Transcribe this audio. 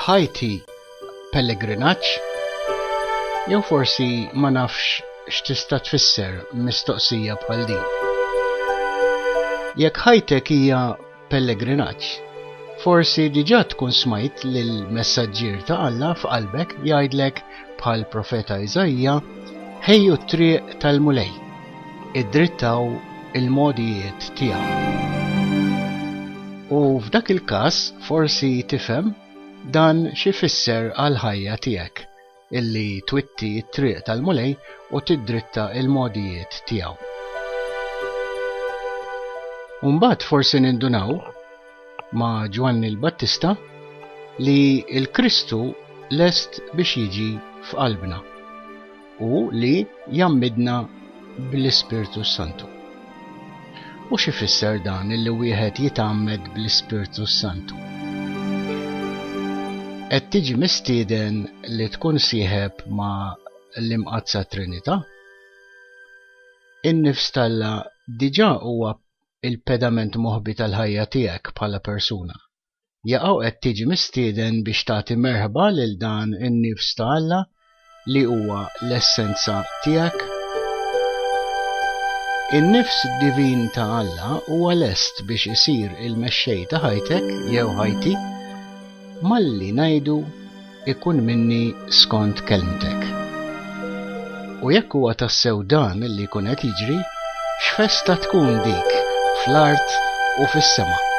Ħajti Pellegrinaġġ, jew forsi ma nafx x'tista' tfisser mistoqsija bħal din. Jekk ħajtek hija pellegrinaġġ, forsi diġà tkun smajt lil messaġġier ta' Alla f'qalbek jgħidlek bħal profeta Iżajja ħejju t-triq tal-mulej, iddrittaw il-modijiet tiegħu. U f'dak il-każ forsi tifhem dan xi fisser għal ħajja tiegħek illi twitti t-triq tal-mulej u tiddritta il-modijiet tiegħu. Mbagħad forsi nindunaw ma' Ġwanni l-Battista li l-Kristu lest biex jiġi f'qalbna u li jammidna bl-Ispiritu Santu. U xi fisser dan illi wieħed jitgħammed bl-Ispiritu Santu? Qed tiġi mistieden li tkun sieħeb ma' l-imqazza Trinità? In-nifs t'Alla diġà huwa il-pedament moħbi tal-ħajja tiegħek bħala persuna. Jaqgħu qed tiġi mistieden biex tagħti merħba lil dan in-nifs ta' Alla li huwa l-essenza tiegħek. In-nifs divin ta' Alla huwa lest biex isir il-mexxej ta' ħajtek jew ħajti malli ngħidu ikun minni skont kelmtek. U jekk huwa tassew dan li jkun qed jiġri, x'festa tkun dik fl-art u fis-sema.